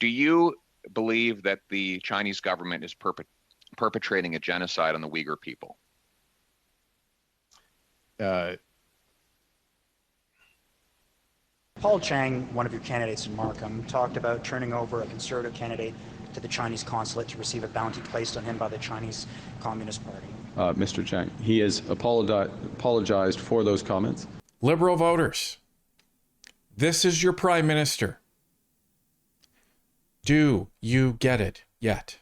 Do you believe that the Chinese government is perpetrating a genocide on the Uyghur people? Paul Chang, one of your candidates in Markham, talked about turning over a conservative candidate to the Chinese consulate to receive a bounty placed on him by the Chinese Communist Party. Mr. Chang, he has apologized for those comments. Liberal voters, this is your Prime Minister. Do you get it yet?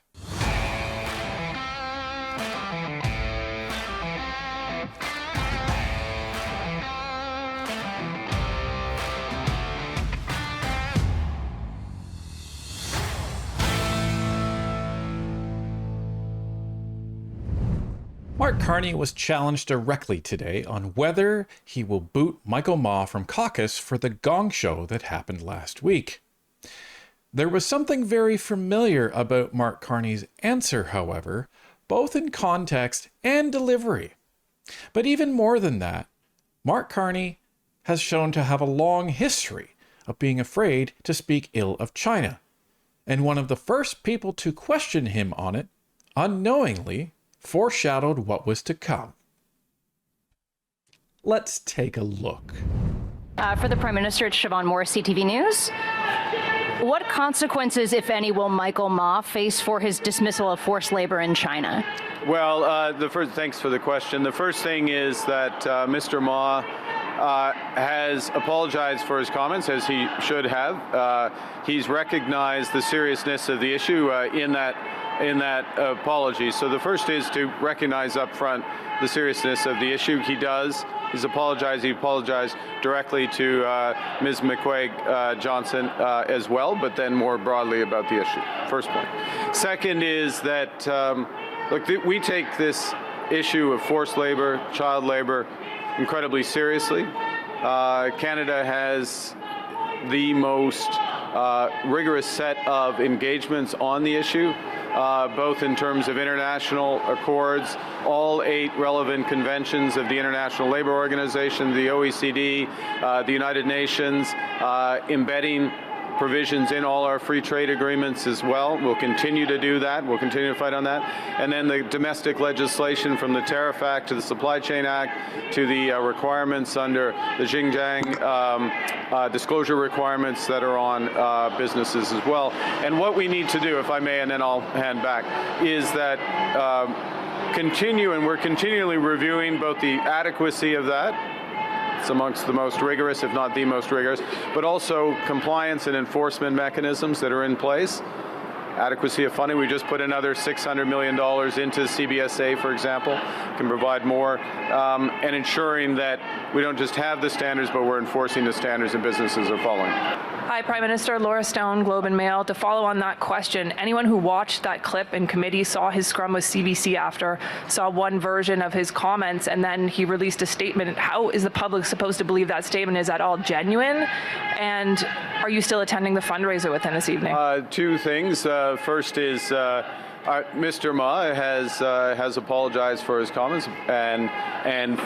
Mark Carney was challenged directly today on whether he will boot Michael Ma from caucus for the gong show that happened last week. There was something very familiar about Mark Carney's answer, however, both in context and delivery. But even more than that, Mark Carney has shown to have a long history of being afraid to speak ill of China, and one of the first people to question him on it, unknowingly, foreshadowed what was to come. Let's take a look. For the Prime Minister, it's Siobhan Morris, CTV News. What consequences, if any, will Michael Ma face for his dismissal of forced labor in China? Well, thanks for the question. The first thing is that Mr. Ma has apologized for his comments, as he should have. He's recognized the seriousness of the issue in that apology. So the first is to recognize up front the seriousness of the issue. He does. He's apologized. He apologized directly to Ms. McQuaig Johnson as well, but then more broadly about the issue. First point. Second is that, look, we take this issue of forced labor, child labor, incredibly seriously. Canada has the most rigorous set of engagements on the issue, both in terms of international accords, all 8 relevant conventions of the International Labour Organization, the OECD, the United Nations, embedding provisions in all our free trade agreements as well. We'll continue to do that. We'll continue to fight on that. And then the domestic legislation, from the Tariff Act to the Supply Chain Act to the requirements under the Xinjiang disclosure requirements that are on businesses as well. And what we need to do, if I may, and then I'll hand back, is that we're continually reviewing both the adequacy of that. It's amongst the most rigorous, if not the most rigorous, but also compliance and enforcement mechanisms that are in place. Adequacy of funding. We just put another $600 million into CBSA, for example, can provide more, and ensuring that we don't just have the standards, but we're enforcing the standards and businesses are following. Hi, Prime Minister. Laura Stone, Globe and Mail. To follow on that question, anyone who watched that clip in committee saw his scrum with CBC after, saw one version of his comments, and then he released a statement. How is the public supposed to believe that statement is at all genuine? And are you still attending the fundraiser with him this evening? Two things. First is Mr. Ma has apologized for his comments and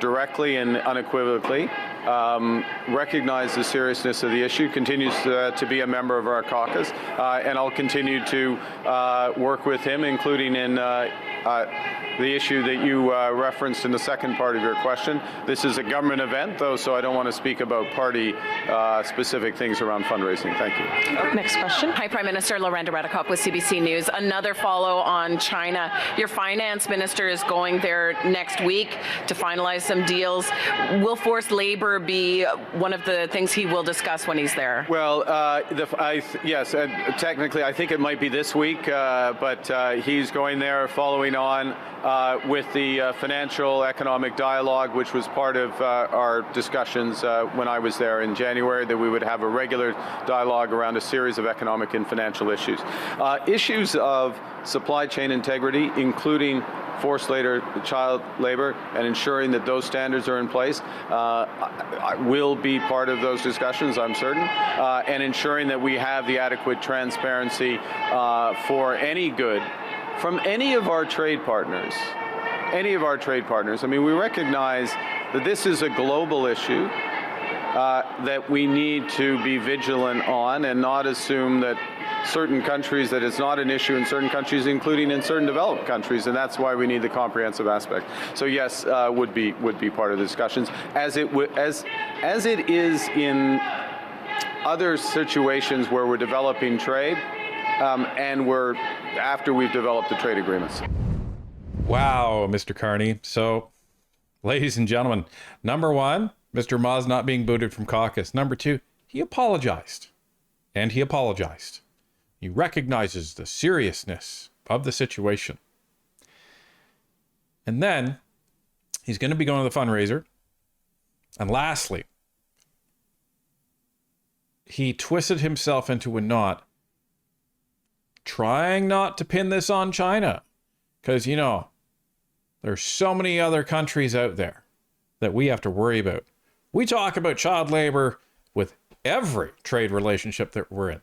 directly and unequivocally recognize the seriousness of the issue, continues to be a member of our caucus, and I'll continue to work with him, including in the issue that you referenced in the second part of your question. This is a government event, though, so I don't want to speak about party-specific things around fundraising. Thank you. Next question. Hi, Prime Minister. Lorenda Redekop with CBC News. Another follow on China. Your finance minister is going there next week to finalize some deals. Will forced labor be one of the things he will discuss when he's there? Well, yes, technically I think it might be this week, but he's going there following on with the financial economic dialogue, which was part of our discussions when I was there in January, that we would have a regular dialogue around a series of economic and financial issues. Issues of supply chain integrity, including forced labor, child labor, and ensuring that those standards are in place will be part of those discussions, I'm certain, and ensuring that we have the adequate transparency for any good from any of our trade partners. I mean, we recognize that this is a global issue. that we need to be vigilant on and not assume that certain countries, that it's not an issue in certain countries, including in certain developed countries, and that's why we need the comprehensive aspect. So yes, would be part of the discussions, as it is in other situations where we're developing trade, and after we've developed the trade agreements. Wow, Mr. Carney. So, ladies and gentlemen, number one, Mr. Ma's not being booted from caucus. Number two, he apologized. And he apologized. He recognizes the seriousness of the situation. And then he's going to be going to the fundraiser. And lastly, he twisted himself into a knot, trying not to pin this on China. Because, you know, there's so many other countries out there that we have to worry about. We talk about child labor with every trade relationship that we're in.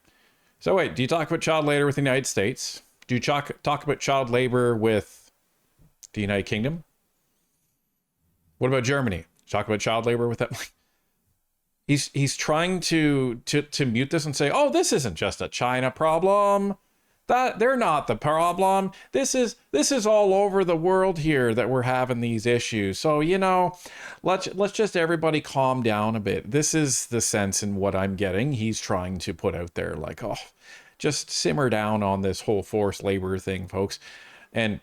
So wait, do you talk about child labor with the United States? Do you talk about child labor with the United Kingdom? What about Germany? Talk about child labor with them? He's trying to mute this and say, oh, this isn't just a China problem. That they're not the problem. This is all over the world here that we're having these issues. So, you know, let's just everybody calm down a bit. This is the sense in what I'm getting. He's trying to put out there, like, oh, just simmer down on this whole forced labor thing, folks. And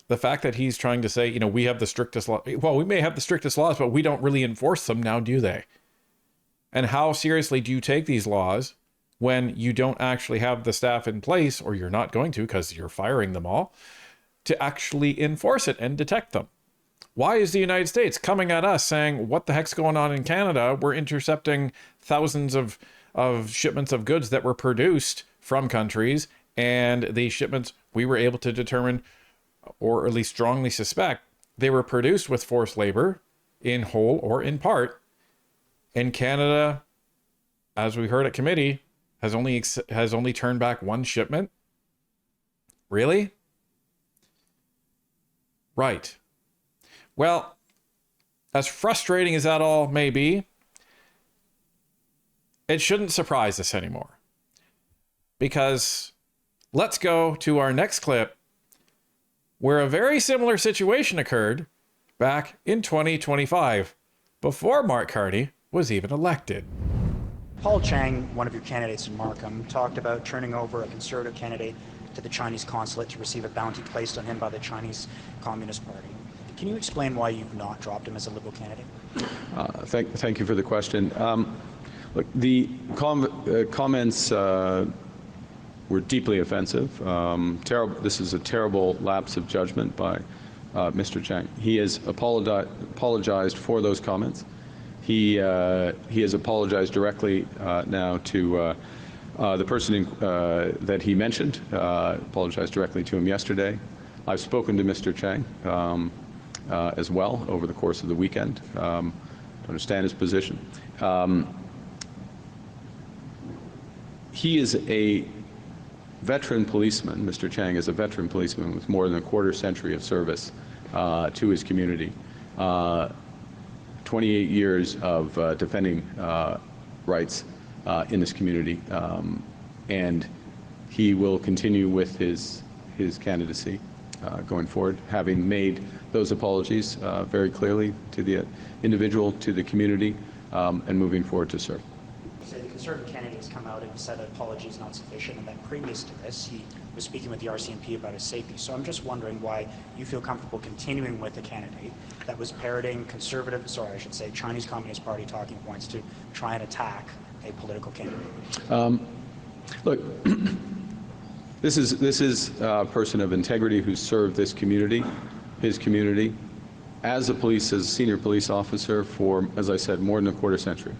the fact that he's trying to say, you know, we have the strictest law. Well, we may have the strictest laws, but we don't really enforce them now, do they? And how seriously do you take these laws when you don't actually have the staff in place, or you're not going to because you're firing them all, to actually enforce it and detect them? Why is the United States coming at us saying, what the heck's going on in Canada? We're intercepting thousands of shipments of goods that were produced from countries, and these shipments we were able to determine, or at least strongly suspect, they were produced with forced labor in whole or in part. And Canada, as we heard at committee, has only turned back one shipment? Really? Right. Well, as frustrating as that all may be, it shouldn't surprise us anymore. Because let's go to our next clip where a very similar situation occurred back in 2025, before Mark Carney was even elected. Paul Chang, one of your candidates in Markham, talked about turning over a Conservative candidate to the Chinese consulate to receive a bounty placed on him by the Chinese Communist Party. Can you explain why you've not dropped him as a Liberal candidate? Thank you for the question. Look, the comments were deeply offensive. This is a terrible lapse of judgment by Mr. Chang. He has apologized for those comments. He has apologized directly now to the person that he mentioned, apologized directly to him yesterday. I've spoken to Mr. Chang as well over the course of the weekend to understand his position. He is a veteran policeman. Mr. Chang is a veteran policeman with more than a quarter century of service to his community. 28 years of defending rights in this community, and he will continue with his candidacy going forward, having made those apologies very clearly to the individual, to the community, and moving forward to serve. So the Conservative candidate has come out and said that apology is not sufficient, and that previous to this, he was speaking with the RCMP about his safety. So I'm just wondering why you feel comfortable continuing with a candidate that was parroting Chinese Communist Party talking points to try and attack a political candidate. Look, this is a person of integrity who served this community, his community, as a senior police officer for, as I said, more than a quarter century.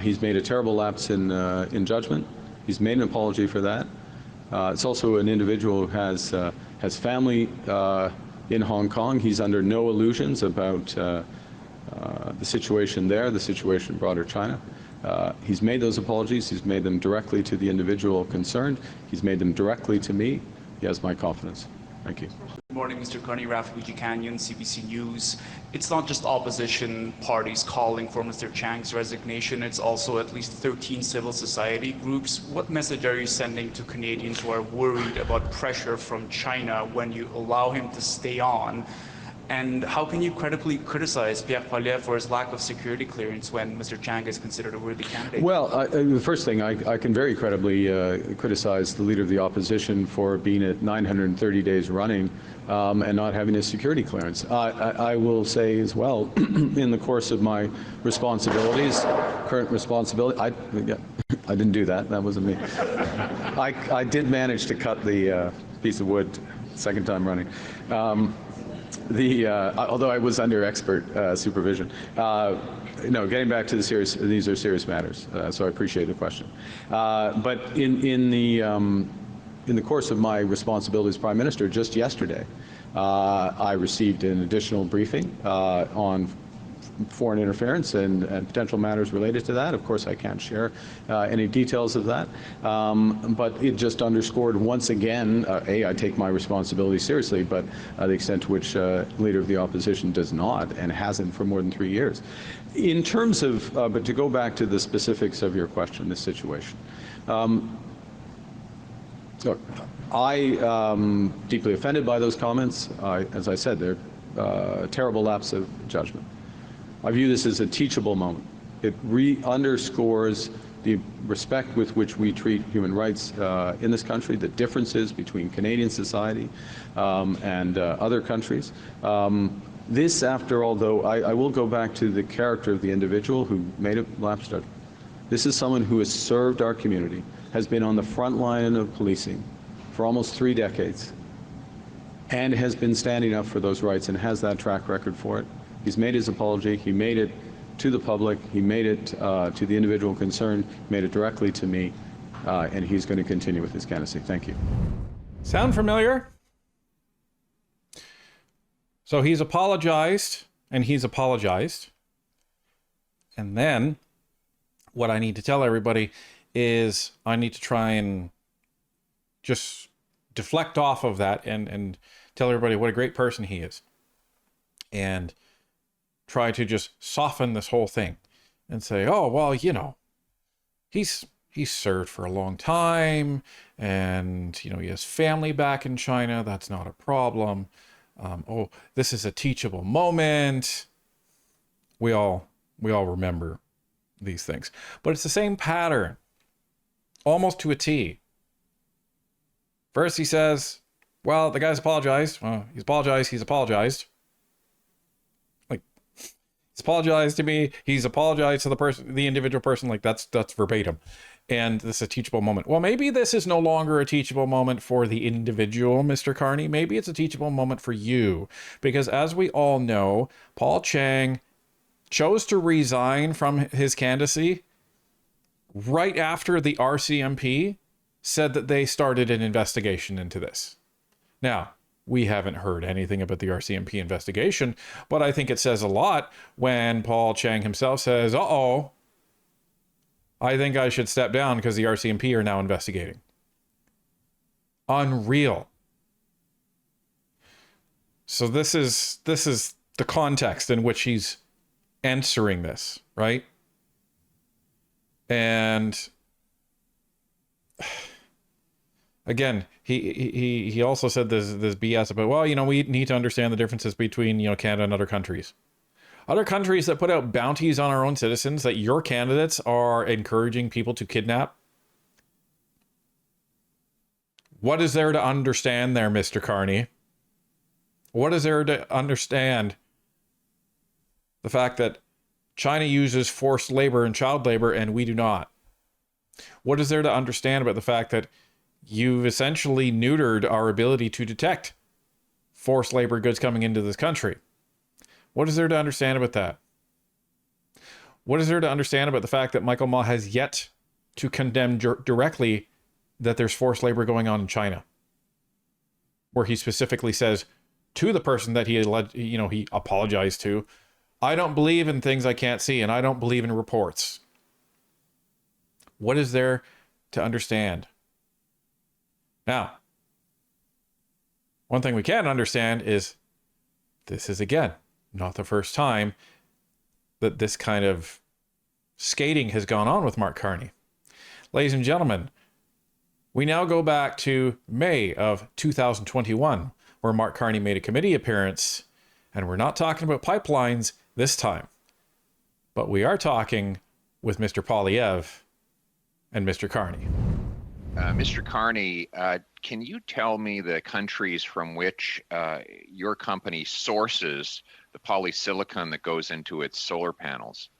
He's made a terrible lapse in judgment. He's made an apology for that. It's also an individual who has family in Hong Kong. He's under no illusions about the situation there, the situation in broader China. He's made those apologies. He's made them directly to the individual concerned. He's made them directly to me. He has my confidence. Thank you. Good morning, Mr. Carney, Rafaluji Canyon, CBC News. It's not just opposition parties calling for Mr. Chang's resignation, it's also at least 13 civil society groups. What message are you sending to Canadians who are worried about pressure from China when you allow him to stay on? And how can you credibly criticize Pierre Poliv for his lack of security clearance when Mr. Chang is considered a worthy candidate? Well, the first thing, I can very credibly criticize the Leader of the Opposition for being at 930 days running and not having a security clearance. I will say as well, in the course of my responsibilities, current responsibility, I didn't do that. That wasn't me. I did manage to cut the piece of wood second time running. Although I was under expert supervision. No, getting back to these are serious matters, so I appreciate the question. But in the course of my responsibility as Prime Minister, just yesterday, I received an additional briefing on foreign interference and potential matters related to that. Of course, I can't share any details of that, but it just underscored once again, I take my responsibility seriously, but the extent to which Leader of the Opposition does not and hasn't for more than 3 years. In terms of, but to go back to the specifics of your question, this situation. Look, I deeply offended by those comments. As I said, they're a terrible lapse of judgment. I view this as a teachable moment. It underscores the respect with which we treat human rights in this country, the differences between Canadian society and other countries. This, after all, though, I will go back to the character of the individual who made a lapse judgment. This is someone who has served our community, has been on the front line of policing for almost 3 decades, and has been standing up for those rights and has that track record for it. He's made his apology. He made it to the public. He made it to the individual concerned, made it directly to me, and he's going to continue with his candidacy. Thank you. Sound familiar? So he's apologized, and he's apologized. And then what I need to tell everybody is I need to try and just deflect off of that and tell everybody what a great person he is. And try to just soften this whole thing and say, oh, well, you know, he's served for a long time and, you know, he has family back in China. That's not a problem. Oh, this is a teachable moment. We all remember these things, but it's the same pattern, almost to a T. First he says, well, the guy's apologized. Well, he's apologized. He's apologized to me. He's apologized to the individual person. Like that's verbatim. And this is a teachable moment. Well, maybe this is no longer a teachable moment for the individual, Mr. Carney. Maybe it's a teachable moment for you. Because as we all know, Paul Chang chose to resign from his candidacy right after the RCMP said that they started an investigation into this. Now, we haven't heard anything about the RCMP investigation, but I think it says a lot when Paul Chang himself says, uh-oh, I think I should step down because the RCMP are now investigating. Unreal. So this is the context in which he's answering this, right? And again, he also said this BS about, well, you know, we need to understand the differences between, you know, Canada and other countries. Other countries that put out bounties on our own citizens that your candidates are encouraging people to kidnap. What is there to understand there, Mr. Carney? What is there to understand the fact that China uses forced labor and child labor and we do not? What is there to understand about the fact that you've essentially neutered our ability to detect forced labor goods coming into this country? What is there to understand about that? What is there to understand about the fact that Michael Ma has yet to condemn directly that there's forced labor going on in China? Where he specifically says to the person that he apologized to, I don't believe in things I can't see, and I don't believe in reports. What is there to understand? Now, One thing we can understand is this is, again, not the first time that this kind of skating has gone on with Mark Carney. Ladies and gentlemen, we now go back to May of 2021, where Mark Carney made a committee appearance, and we're not talking about pipelines this time, but we are talking with Mr. Poliv and Mr. Carney. Mr. Carney, can you tell me the countries from which your company sources the polysilicon that goes into its solar panels?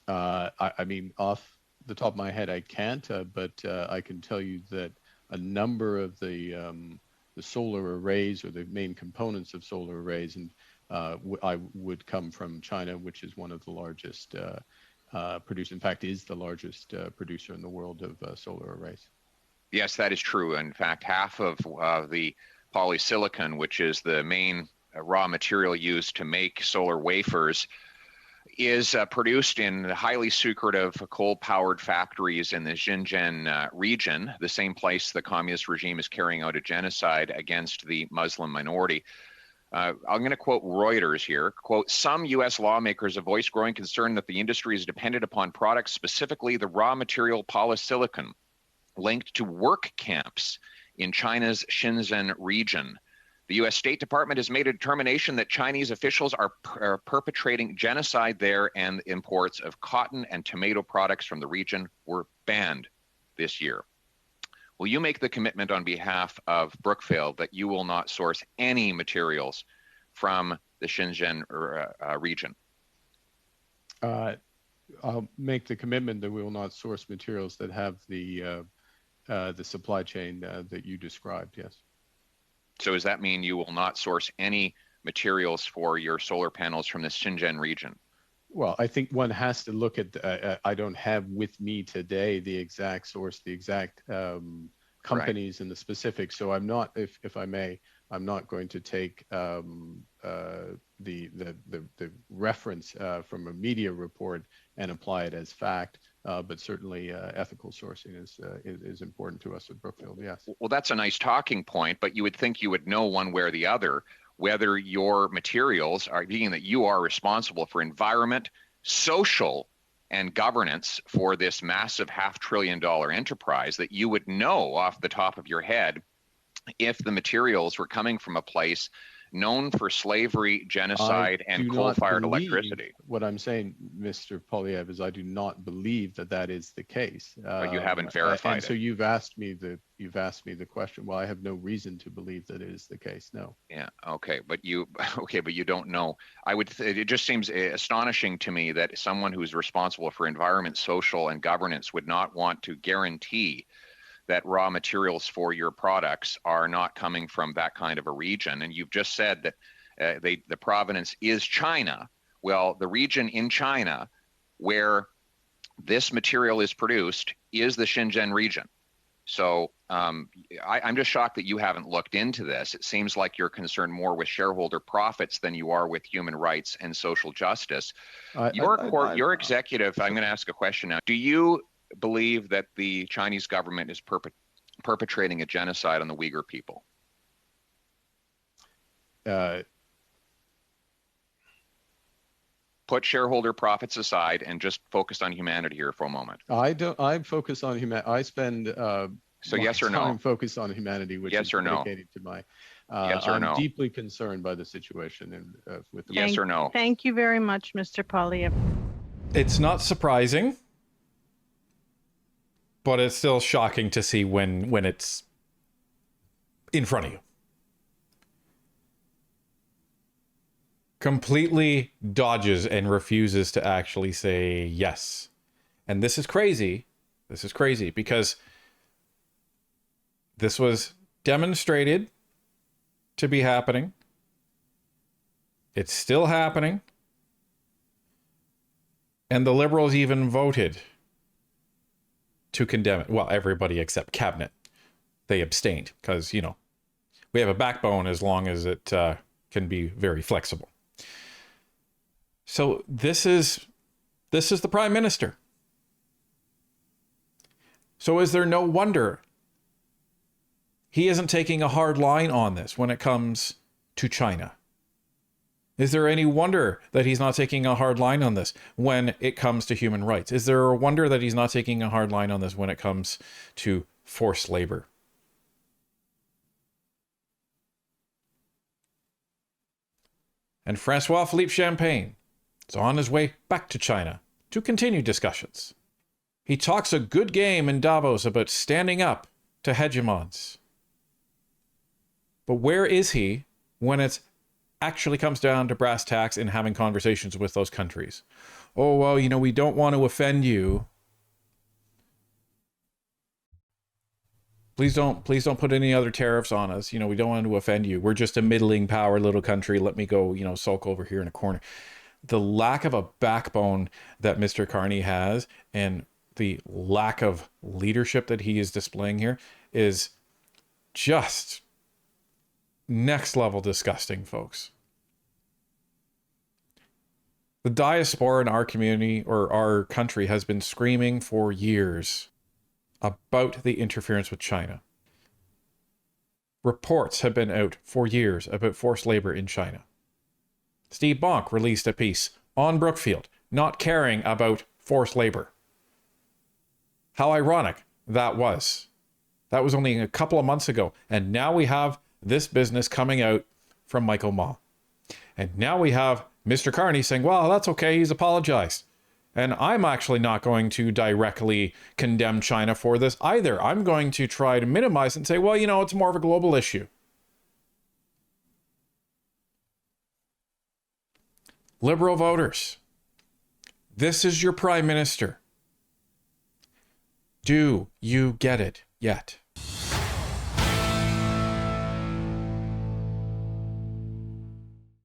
I mean, off the top of my head, I can't, but I can tell you that a number of the solar arrays, or the main components of solar arrays, and I would come from China, which is one of the largest producers. In fact, is the largest producer in the world of solar arrays. Yes, that is true. In fact, half of the polysilicon, which is the main raw material used to make solar wafers, is produced in highly secretive coal-powered factories in the Xinjiang region, the same place the communist regime is carrying out a genocide against the Muslim minority. I'm going to quote Reuters here. Quote, some U.S. lawmakers have voiced growing concern that the industry is dependent upon products, specifically the raw material polysilicon, linked to work camps in China's Xinjiang region. The U.S. State Department has made a determination that Chinese officials are perpetrating genocide there, and imports of cotton and tomato products from the region were banned this year. Will you make the commitment on behalf of Brookfield that you will not source any materials from the Xinjiang region? I'll make the commitment that we will not source materials that have the supply chain that you described, yes. So does that mean you will not source any materials for your solar panels from the Xinjiang region? Well, I think one has to look at, I don't have with me today the exact source, the exact companies and the specifics. So I'm not, if I may, I'm not going to take the reference from a media report and apply it as fact. But certainly ethical sourcing is important to us at Brookfield, yes. Well, that's a nice talking point, but you would think you would know one way or the other whether your materials are, being that you are responsible for environment, social, and governance for this massive $500 billion enterprise, that you would know off the top of your head if the materials were coming from a place known for slavery, genocide, and coal-fired electricity. What I'm saying, Mr. Poliv, is I do not believe that that is the case. But you haven't verified it. So you've asked me the question. Well, I have no reason to believe that it is the case. No. Yeah. Okay. But you don't know. It just seems astonishing to me that someone who's responsible for environment, social, and governance would not want to guarantee that raw materials for your products are not coming from that kind of a region. And you've just said that the provenance is China. Well, the region in China where this material is produced is the Xinjiang region. So I'm just shocked that you haven't looked into this. It seems like you're concerned more with shareholder profits than you are with human rights and social justice. Your executive, I'm going to ask a question now. Do you believe that the Chinese government is perpetrating a genocide on the Uyghur people? Put shareholder profits aside and just focus on humanity here for a moment. I focus on humanity. I spend so yes or no? Focus on humanity, which yes is or no? dedicated to my. Yes or no? I'm deeply concerned by the situation and with the. Yes or no? Thank you very much, Mr. Poliv. It's not surprising, but it's still shocking to see when it's in front of you. Completely dodges and refuses to actually say yes. And this is crazy. This is crazy because this was demonstrated to be happening. It's still happening. And the Liberals even voted to condemn it. Well, everybody except cabinet. They abstained because, we have a backbone as long as it can be very flexible. So this is the Prime Minister. So is there no wonder he isn't taking a hard line on this when it comes to China? Is there any wonder that he's not taking a hard line on this when it comes to human rights? Is there a wonder that he's not taking a hard line on this when it comes to forced labor? And Francois Philippe Champagne is on his way back to China to continue discussions. He talks a good game in Davos about standing up to hegemons. But where is he when it actually comes down to brass tacks and having conversations with those countries? Oh, well, you know, we don't want to offend you. Please don't put any other tariffs on us. You know, we don't want to offend you. We're just a middling power little country. Let me go, you know, sulk over here in a corner. The lack of a backbone that Mr. Carney has and the lack of leadership that he is displaying here is just next level disgusting, folks. The diaspora in our community or our country has been screaming for years about the interference with China. Reports have been out for years about forced labor in China. Steve Bonk released a piece on Brookfield, not caring about forced labor. How ironic that was. That was only a couple of months ago. And now we have this business coming out from Michael Ma. And now we have Mr. Carney saying, well, that's okay, he's apologized. And I'm actually not going to directly condemn China for this either. I'm going to try to minimize it and say, well, you know, it's more of a global issue. Liberal voters, this is your prime minister. Do you get it yet?